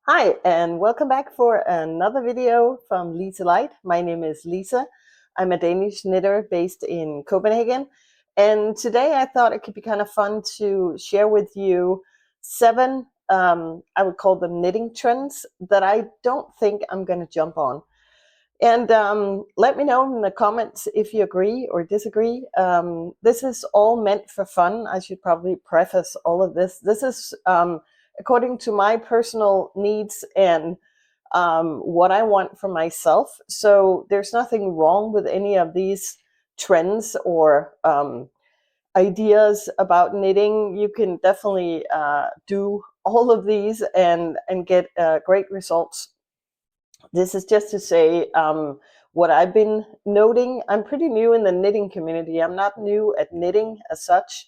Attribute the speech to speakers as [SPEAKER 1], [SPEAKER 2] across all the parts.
[SPEAKER 1] Hi, and welcome back for another video from LiseLight. My name is Lisa. I'm a Danish knitter based in Copenhagen. And today I thought it could be kind of fun to share with you seven, I would call them knitting trends that I don't think I'm going to jump on. And let me know in the comments if you agree or disagree. This is all meant for fun. I should probably preface all of this. This is according to my personal needs and what I want for myself. So there's nothing wrong with any of these trends or ideas about knitting. You can definitely do all of these and get great results. This is just to say what I've been noting. I'm pretty new in the knitting community. I'm not new at knitting as such,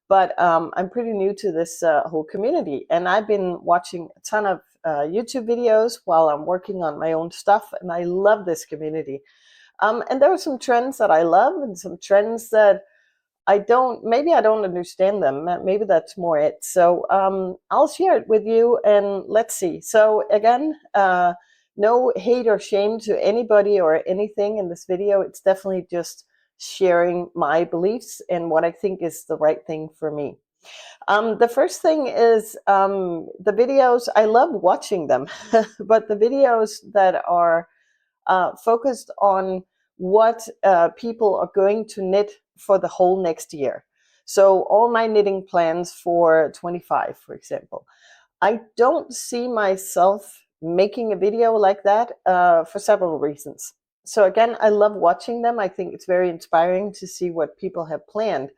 [SPEAKER 1] but I'm pretty new to this whole community. And I've been watching a ton of YouTube videos while I'm working on my own stuff, and I love this community. And there are some trends that I love and some trends that maybe I don't understand them. Maybe that's more it. So I'll share it with you and let's see. So again, no hate or shame to anybody or anything in this video. It's definitely just sharing my beliefs and what I think is the right thing for me. The first thing is the videos. I love watching them, but the videos that are focused on what people are going to knit for the whole next year. So all my knitting plans for 25, for example. I don't see myself making a video like that for several reasons. So again, I love watching them. I think it's very inspiring to see what people have planned.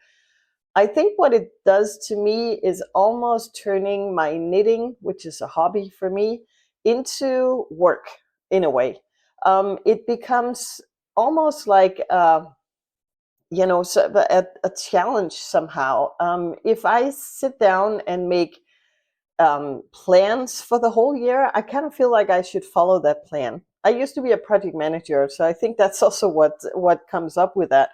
[SPEAKER 1] I think what it does to me is almost turning my knitting, which is a hobby for me, into work in a way. It becomes almost like a challenge somehow. If I sit down and make plans for the whole year, I kind of feel like I should follow that plan. I used to be a project manager, so I think that's also what comes up with that.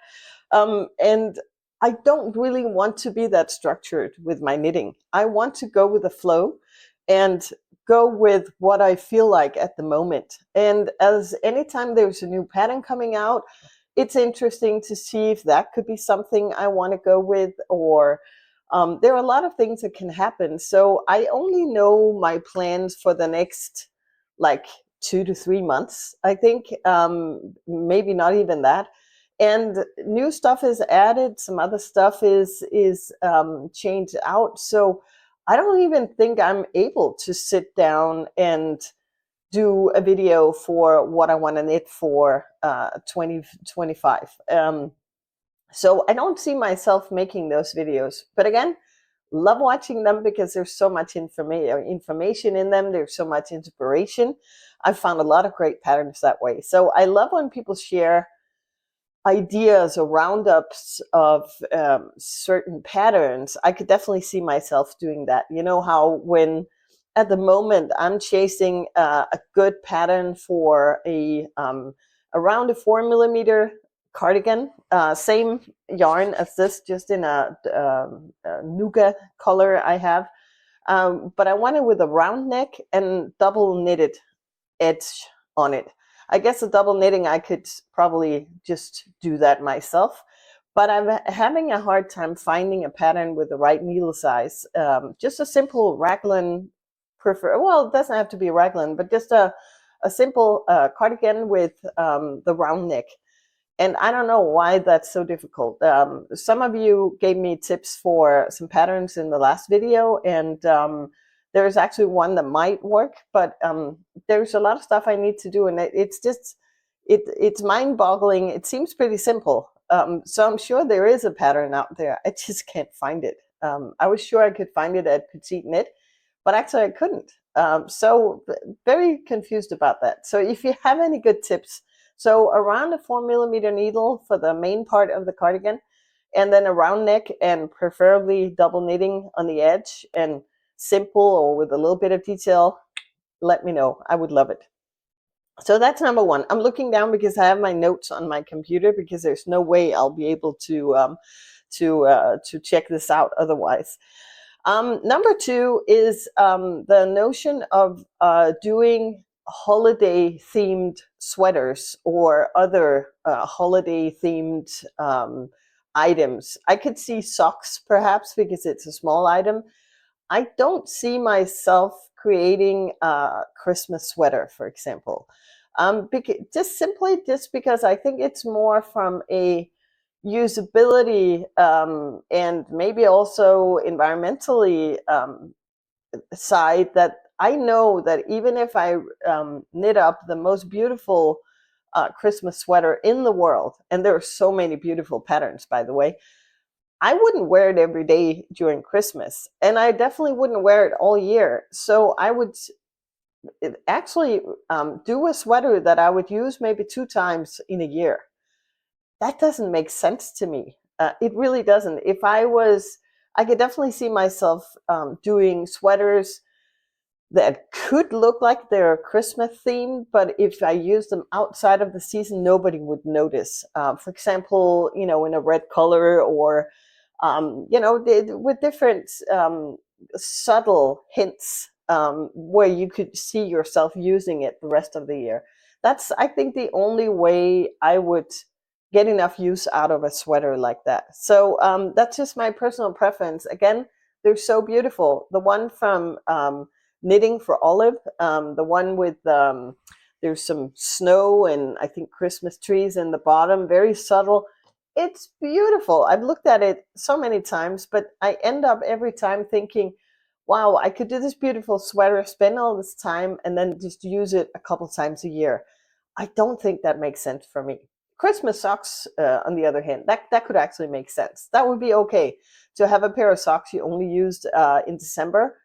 [SPEAKER 1] And I don't really want to be that structured with my knitting. I want to go with the flow and go with what I feel like at the moment. And as anytime there's a new pattern coming out, it's interesting to see if that could be something I want to go with, or there are a lot of things that can happen. So I only know my plans for the next like 2 to 3 months, I think, maybe not even that. And new stuff is added, some other stuff is changed out. So I don't even think I'm able to sit down and do a video for what I want to knit for 2025. So I don't see myself making those videos. But again, love watching them because there's so much information in them. There's so much inspiration. I've found a lot of great patterns that way. So I love when people share ideas or roundups of certain patterns. I could definitely see myself doing that. You know how when at the moment I'm chasing a good pattern for around a 4mm cardigan, same yarn as this, just in a nougat color I have, but I want it with a round neck and double knitted edge on it. I guess the double knitting, I could probably just do that myself, but I'm having a hard time finding a pattern with the right needle size. Just a simple raglan, well, it doesn't have to be a raglan, but just a simple cardigan with the round neck. And I don't know why that's so difficult. Some of you gave me tips for some patterns in the last video, and there's actually one that might work, but there's a lot of stuff I need to do, and it's mind-boggling. It seems pretty simple. So I'm sure there is a pattern out there. I just can't find it. I was sure I could find it at Petite Knit, but actually I couldn't. So very confused about that. So if you have any good tips, so around a 4mm needle for the main part of the cardigan, and then a round neck, and preferably double knitting on the edge, and simple or with a little bit of detail, let me know. I would love it. So that's number one. I'm looking down because I have my notes on my computer, because there's no way I'll be able to check this out otherwise. Number two is the notion of doing holiday themed sweaters or other holiday themed items. I could see socks perhaps because it's a small item. I don't see myself creating a Christmas sweater, for example. Just because I think it's more from a usability and maybe also environmentally side, that I know that even if I knit up the most beautiful Christmas sweater in the world, and there are so many beautiful patterns, by the way, I wouldn't wear it every day during Christmas, and I definitely wouldn't wear it all year. So I would actually do a sweater that I would use maybe 2 times in a year. That doesn't make sense to me. It really doesn't. If I was, I could definitely see myself doing sweaters that could look like they're Christmas themed, but if I use them outside of the season, nobody would notice. For example, in a red color, or with different subtle hints where you could see yourself using it the rest of the year. That's, I think, the only way I would get enough use out of a sweater like that. So that's just my personal preference. Again, they're so beautiful. The one from Knitting for Olive, the one with there's some snow and I think Christmas trees in the bottom, very subtle. It's beautiful. I've looked at it so many times, but I end up every time thinking, wow, I could do this beautiful sweater, spend all this time, and then just use it a couple times a year. I don't think that makes sense for me. Christmas socks, on the other hand, that could actually make sense. That would be okay to have a pair of socks you only used in December.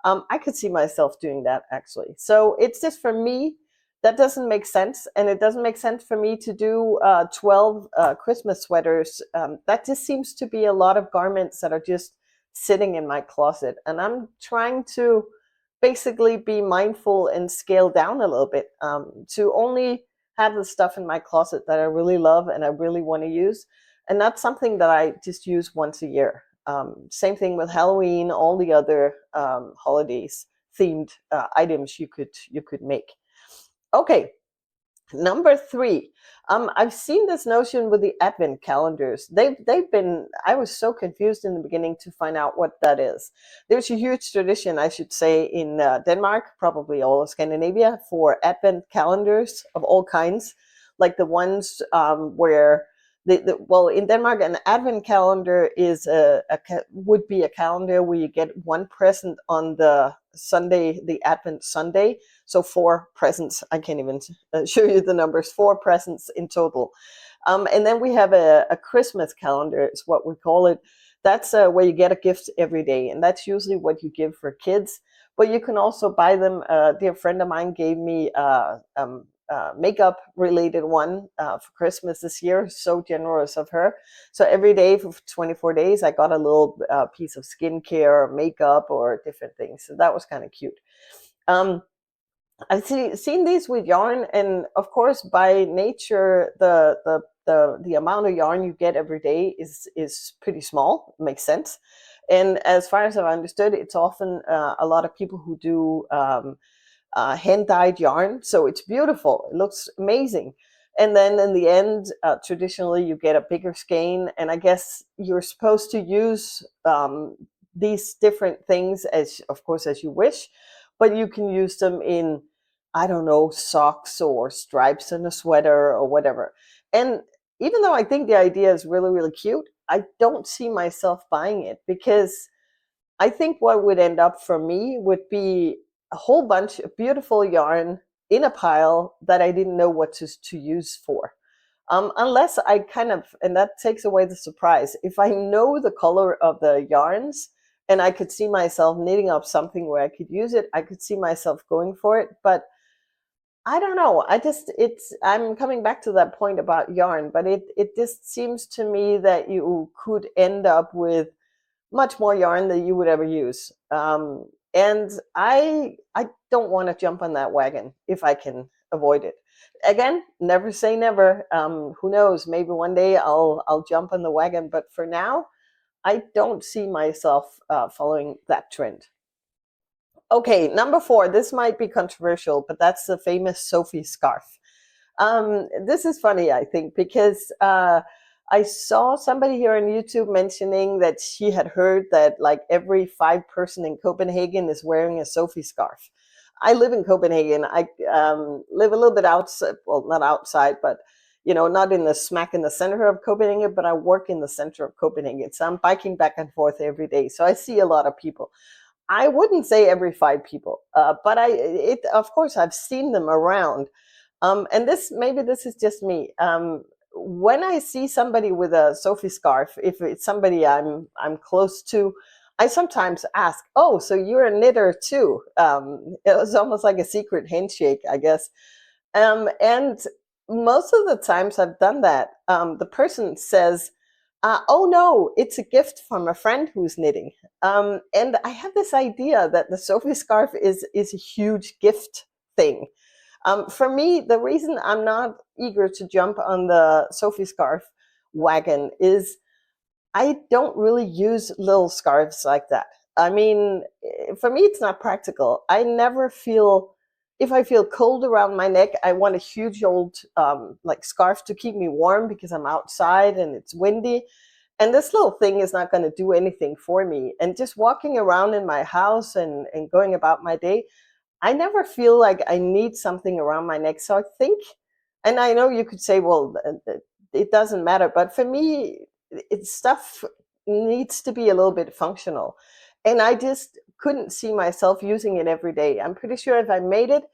[SPEAKER 1] I could see myself doing that actually. So it's just, for me, that doesn't make sense, and it doesn't make sense for me to do 12 Christmas sweaters. That just seems to be a lot of garments that are just sitting in my closet, and I'm trying to basically be mindful and scale down a little bit, to only have the stuff in my closet that I really love and I really want to use, and not something that I just use once a year. Same thing with Halloween, all the other holidays themed items you could make. Okay, number three. I've seen this notion with the advent calendars. They've been. I was so confused in the beginning to find out what that is. There's a huge tradition, I should say, in Denmark, probably all of Scandinavia, for advent calendars of all kinds, like the ones where well, in Denmark, an advent calendar is would be a calendar where you get one present on the Sunday, the Advent Sunday. So 4 presents. I can't even show you the numbers. 4 presents in total. And then we have a Christmas calendar, is what we call it. That's where you get a gift every day, and that's usually what you give for kids. But you can also buy them. A dear friend of mine gave me makeup related one for Christmas this year. So generous of her. So every day for 24 days, I got a little piece of skincare, or makeup, or different things. So that was kind of cute. I've seen these with yarn, and of course, by nature, the amount of yarn you get every day is pretty small. It makes sense. And as far as I've understood, it's often a lot of people who do hand-dyed yarn. So it's beautiful. It looks amazing. And then in the end, traditionally, you get a bigger skein. And I guess you're supposed to use these different things, as of course, as you wish. But you can use them in, I don't know, socks or stripes in a sweater or whatever. And even though I think the idea is really, really cute, I don't see myself buying it, because I think what would end up for me would be a whole bunch of beautiful yarn in a pile that I didn't know what to use for. Unless I kind of, and that takes away the surprise. If I know the color of the yarns and I could see myself knitting up something where I could use it, I could see myself going for it. But I don't know. I'm coming back to that point about yarn, but it just seems to me that you could end up with much more yarn than you would ever use. And I don't want to jump on that wagon if I can avoid it. Again, never say never. Who knows? Maybe one day I'll jump on the wagon. But for now, I don't see myself following that trend. Okay, number 4. This might be controversial, but that's the famous Sophie scarf. This is funny, I think, because I saw somebody here on YouTube mentioning that she had heard that like every 5 person in Copenhagen is wearing a Sophie scarf. I live in Copenhagen. I live a little bit outside, well, not outside, but not in the smack in the center of Copenhagen, but I work in the center of Copenhagen. So I'm biking back and forth every day. So I see a lot of people. I wouldn't say every 5 people, but of course, I've seen them around. And maybe this is just me. When I see somebody with a Sophie scarf, if it's somebody I'm close to, I sometimes ask, "Oh, so you're a knitter too?" It was almost like a secret handshake, I guess. And most of the times I've done that, the person says, "Oh no, it's a gift from a friend who's knitting." And I have this idea that the Sophie scarf is a huge gift thing. For me, the reason I'm not eager to jump on the Sophie scarf wagon is I don't really use little scarves like that. I mean, for me, it's not practical. I never feel, if I feel cold around my neck, I want a huge old like scarf to keep me warm because I'm outside and it's windy. And this little thing is not going to do anything for me. And just walking around in my house and going about my day, I never feel like I need something around my neck. So I think, and I know you could say, well, it doesn't matter, but for me, stuff needs to be a little bit functional. And I just couldn't see myself using it every day. I'm pretty sure if I made it,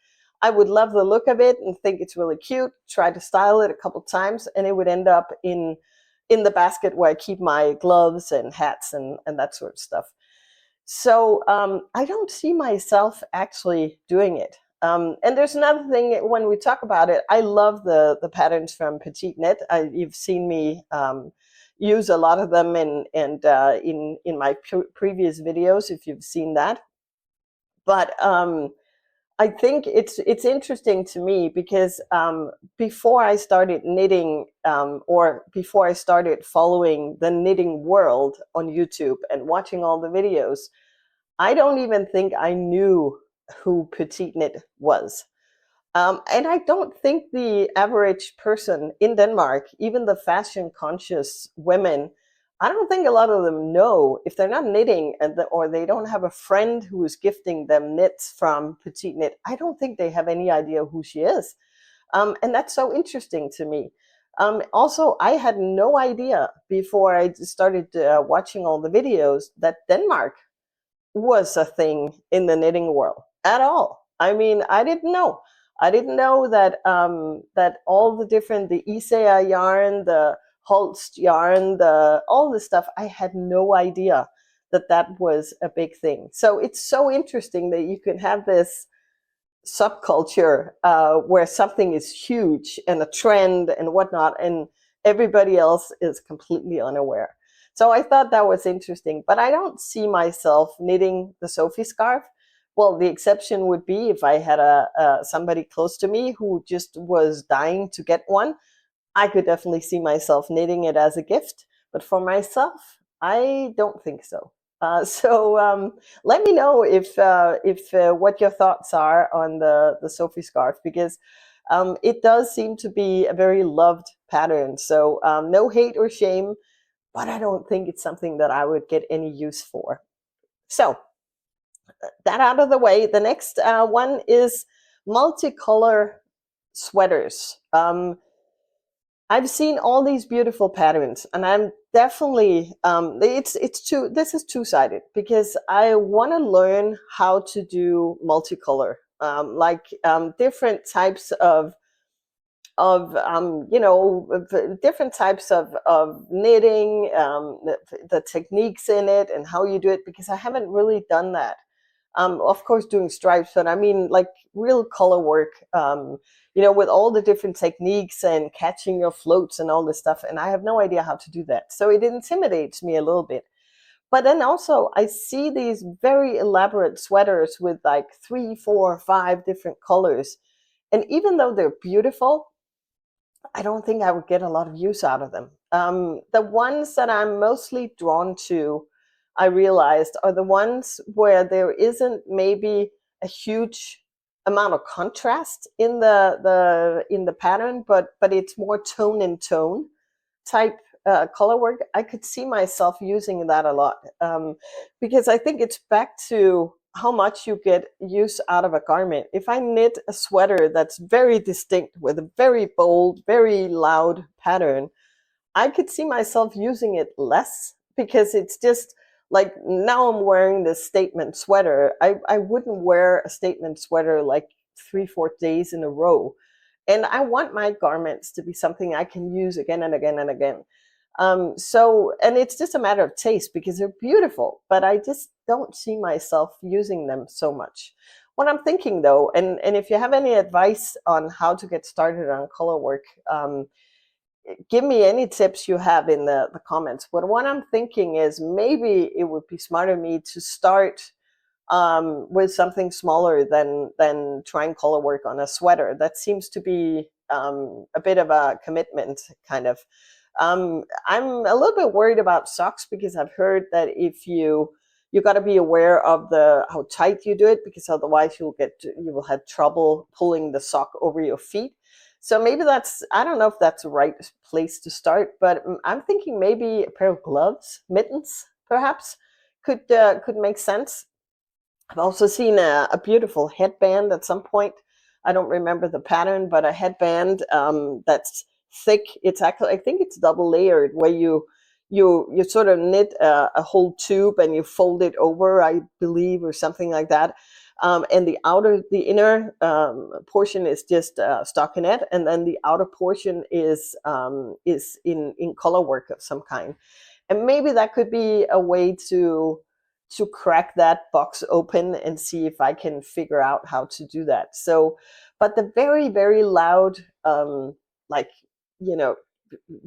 [SPEAKER 1] I would love the look of it and think it's really cute, try to style it a couple times, and it would end up in the basket where I keep my gloves and hats and that sort of stuff. So I don't see myself actually doing it. And there's another thing when we talk about it. I love the patterns from Petite Knit. You've seen me use a lot of them in my previous videos if you've seen that. But I think it's interesting to me because before I started knitting or before I started following the knitting world on YouTube and watching all the videos, I don't even think I knew who Petite Knit was. And I don't think the average person in Denmark, even the fashion conscious women, I don't think a lot of them know if they're not knitting or they don't have a friend who is gifting them knits from Petite Knit. I don't think they have any idea who she is. And that's so interesting to me. Also, I had no idea before I started watching all the videos that Denmark was a thing in the knitting world at all. I mean, I didn't know. I didn't know that that all the different, the Isea yarn, the Holst yarn, all this stuff. I had no idea that that was a big thing. So it's so interesting that you can have this subculture where something is huge and a trend and whatnot, and everybody else is completely unaware. So I thought that was interesting, but I don't see myself knitting the Sophie scarf. Well, the exception would be if I had somebody close to me who just was dying to get one. I could definitely see myself knitting it as a gift, but for myself, I don't think so. So let me know if what your thoughts are on the Sophie scarf, because it does seem to be a very loved pattern. So no hate or shame, but I don't think it's something that I would get any use for. So that out of the way, the next one is multicolor sweaters. I've seen all these beautiful patterns, and I'm definitely this is two-sided because I want to learn how to do multicolor, different types of different types of knitting, the techniques in it and how you do it, because I haven't really done that. Of course, doing stripes, but I mean like real color work, with all the different techniques and catching your floats and all this stuff. And I have no idea how to do that. So it intimidates me a little bit. But then also I see these very elaborate sweaters with like 3, 4, 5 different colors. And even though they're beautiful, I don't think I would get a lot of use out of them. The ones that I'm mostly drawn to, I realized, are the ones where there isn't maybe a huge amount of contrast in the pattern, but it's more tone and tone type color work. I could see myself using that a lot, because I think it's back to how much you get use out of a garment. If I knit a sweater that's very distinct with a very bold, very loud pattern, I could see myself using it less, because it's just like, now I'm wearing this statement sweater. I wouldn't wear a statement sweater like 3, 4 days in a row. And I want my garments to be something I can use again and again and again. And it's just a matter of taste, because they're beautiful, but I just don't see myself using them so much. What I'm thinking though, and if you have any advice on how to get started on color work, give me any tips you have in the comments. But what I'm thinking is, maybe it would be smarter me to start with something smaller than trying color work on a sweater. That seems to be a bit of a commitment, kind of. I'm a little bit worried about socks, because I've heard that if you got to be aware of how tight you do it, because otherwise you will have trouble pulling the sock over your feet. So maybe I don't know if that's the right place to start, but I'm thinking maybe a pair of gloves, mittens, perhaps, could make sense. I've also seen a beautiful headband at some point. I don't remember the pattern, but a headband that's thick. It's actually, I think it's double layered, where you sort of knit a whole tube and you fold it over, I believe, or something like that. And the inner portion is just stockinette, and then the outer portion is in color work of some kind. And maybe that could be a way to crack that box open and see if I can figure out how to do that. So, but the very, very loud, like, you know,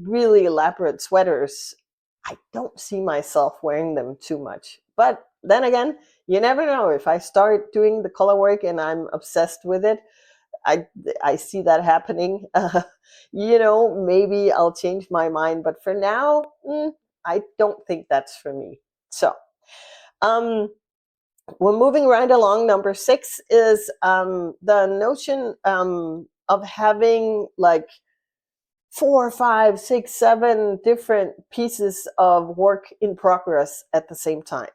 [SPEAKER 1] really elaborate sweaters, I don't see myself wearing them too much. But then again, you never know. If I start doing the color work and I'm obsessed with it, I I see that happening. Maybe I'll change my mind. But for now, I don't think that's for me. So, um, we're moving right along. Number 6 is the notion of having like 4, 5, 6, 7 different pieces of work in progress at the same time.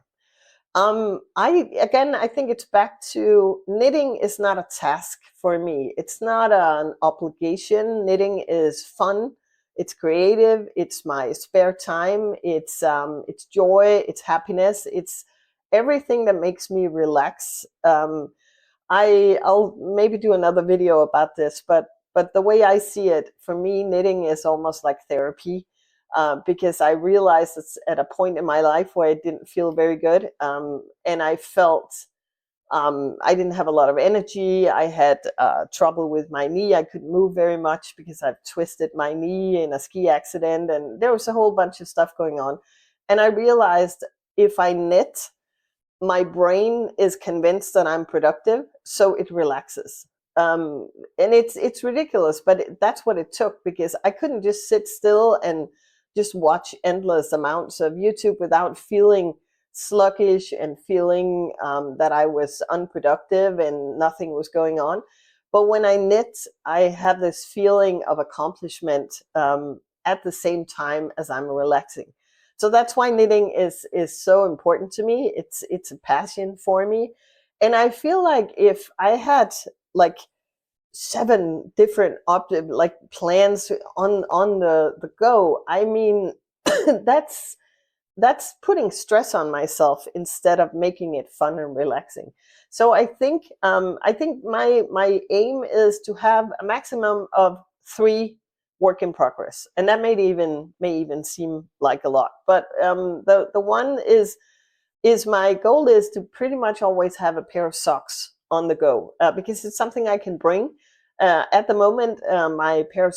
[SPEAKER 1] I think it's back to, knitting is not a task for me. It's not an obligation. Knitting is fun. It's creative. It's my spare time. It's joy. It's happiness. It's everything that makes me relax. I'll maybe do another video about this, but the way I see it, for me, knitting is almost like therapy, because I realized it's at a point in my life where I didn't feel very good, and I felt I didn't have a lot of energy. I had trouble with my knee. I couldn't move very much because I've twisted my knee in a ski accident, and there was a whole bunch of stuff going on. And I realized, if I knit, my brain is convinced that I'm productive, so it relaxes. Um, and it's ridiculous, but that's what it took, because I couldn't just sit still and just watch endless amounts of YouTube without feeling sluggish and feeling that I was unproductive and nothing was going on. But when I knit, I have this feeling of accomplishment at the same time as I'm relaxing. So that's why knitting is so important to me. It's a passion for me, and I feel like if I had like 7 different like plans on the go, I mean, that's putting stress on myself instead of making it fun and relaxing. So I think my aim is to have a maximum of 3 work in progress, and that may even seem like a lot, but the one is my goal is to pretty much always have a pair of socks on the go, because it's something I can bring. At the moment, my pair of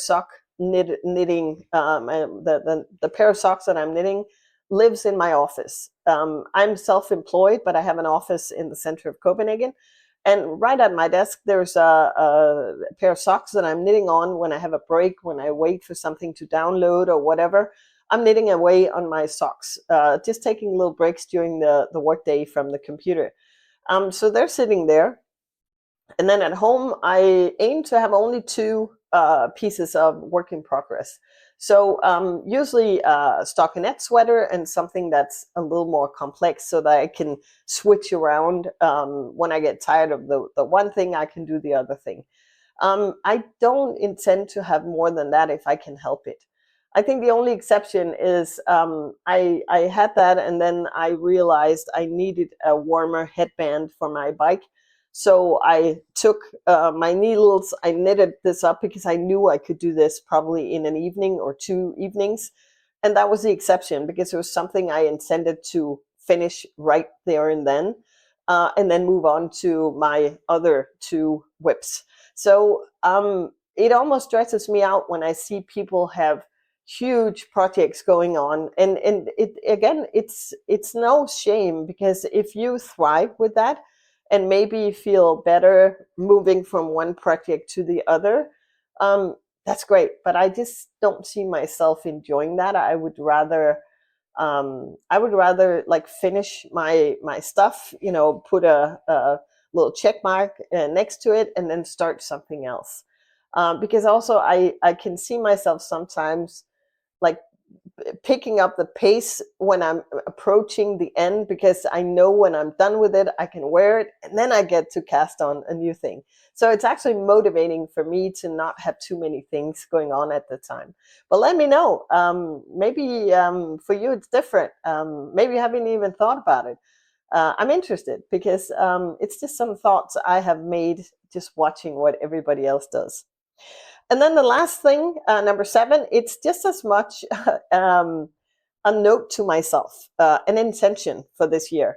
[SPEAKER 1] knitting, the pair of socks that I'm knitting lives in my office. I'm self-employed, but I have an office in the center of Copenhagen, And right at my desk, there's a pair of socks that I'm knitting on when I have a break, when I wait for something to download or whatever. I'm knitting away on my socks, just taking little breaks during the workday from the computer. So they're sitting there. And then at home, I aim to have only two pieces of work in progress. So usually a stockinette sweater and something that's a little more complex so that I can switch around when I get tired of the one thing, I can do the other thing. I don't intend to have more than that if I can help it. I think the only exception is I had that and then I realized I needed a warmer headband for my bike. So I took my needles, I knitted this up because I knew I could do this probably in an evening or 2 evenings. And that was the exception because it was something I intended to finish right there and then move on to my other two whips. So it almost stresses me out when I see people have huge projects going on, and it again, it's no shame because if you thrive with that and maybe feel better moving from one project to the other, that's great. But I just don't see myself enjoying that. I would rather like finish my stuff, put a little check mark next to it, and then start something else. Because also I can see myself sometimes like picking up the pace when I'm approaching the end because I know when I'm done with it, I can wear it and then I get to cast on a new thing. So it's actually motivating for me to not have too many things going on at the time. But let me know. Maybe for you it's different. Maybe you haven't even thought about it. I'm interested because it's just some thoughts I have made just watching what everybody else does. And then the last thing, number 7, it's just as much a note to myself, an intention for this year.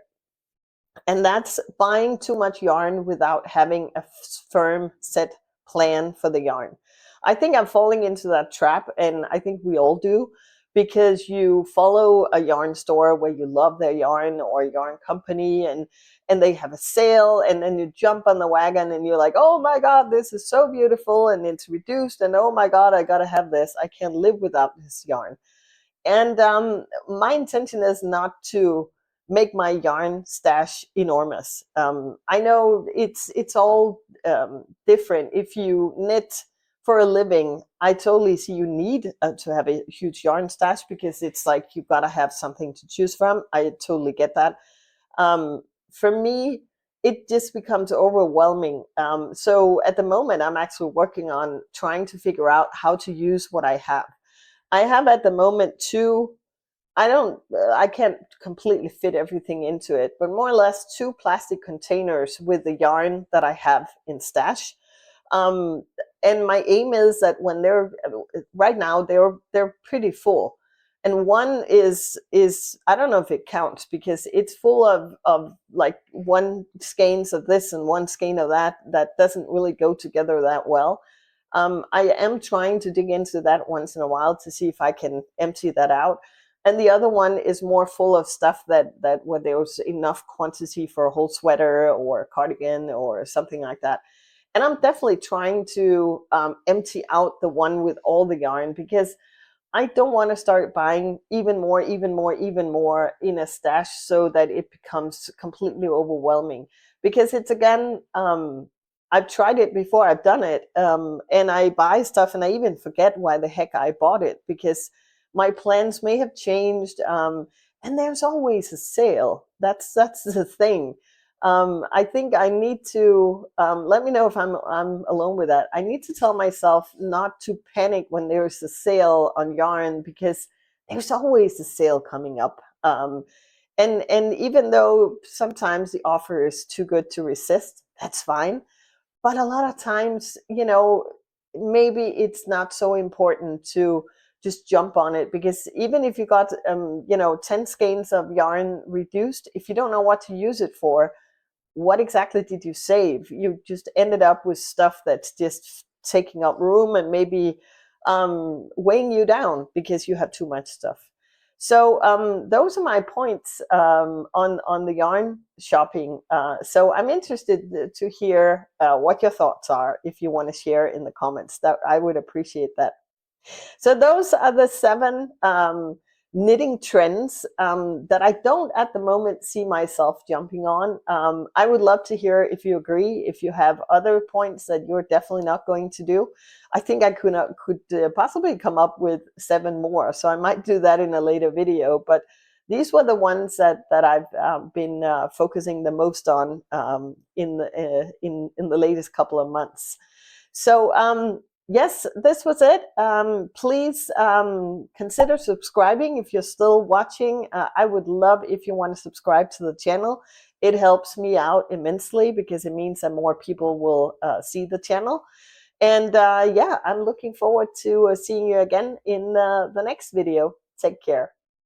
[SPEAKER 1] And that's buying too much yarn without having a firm set plan for the yarn. I think I'm falling into that trap, and I think we all do, because you follow a yarn store where you love their yarn or yarn company, and they have a sale, and then you jump on the wagon and you're like, oh my God, this is so beautiful and it's reduced, and oh my God, I gotta have this. I can't live without this yarn. And my intention is not to make my yarn stash enormous. I know it's all different. If you knit for a living, I totally see you need to have a huge yarn stash because it's like you've got to have something to choose from. I totally get that. For me, it just becomes overwhelming. So at the moment, I'm actually working on trying to figure out how to use what I have. I have at the moment two. I can't completely fit everything into it, but more or less two plastic containers with the yarn that I have in stash. Um, and my aim is that when they're right now they're pretty full, and one is I don't know if it counts because it's full of like one skeins of this and one skein of that doesn't really go together that well. I am trying to dig into that once in a while to see if I can empty that out. And the other one is more full of stuff that where there was enough quantity for a whole sweater or a cardigan or something like that. And I'm definitely trying to empty out the one with all the yarn because I don't want to start buying even more, even more, even more in a stash so that it becomes completely overwhelming. Because it's again, I've tried it before, I've done it, and I buy stuff and I even forget why the heck I bought it because my plans may have changed. And there's always a sale. That's the thing. I think I need to let me know if I'm alone with that. I need to tell myself not to panic when there's a sale on yarn because there's always a sale coming up. And even though sometimes the offer is too good to resist, that's fine. But a lot of times, maybe it's not so important to just jump on it because even if you got 10 skeins of yarn reduced, if you don't know what to use it for, what exactly did you save? You just ended up with stuff that's just taking up room and maybe weighing you down because you have too much stuff. So those are my points on the yarn shopping. So I'm interested to hear what your thoughts are. If you want to share in the comments, that I would appreciate that. So those are the 7 knitting trends that I don't at the moment see myself jumping on. I would love to hear if you agree, if you have other points that you're definitely not going to do. I think I could possibly come up with 7 more, so I might do that in a later video. But these were the ones that I've been focusing the most on in the latest couple of months. So yes, this was it. Please consider subscribing if you're still watching. I would love if you want to subscribe to the channel. It helps me out immensely because it means that more people will see the channel. And yeah, I'm looking forward to seeing you again in the next video. Take care.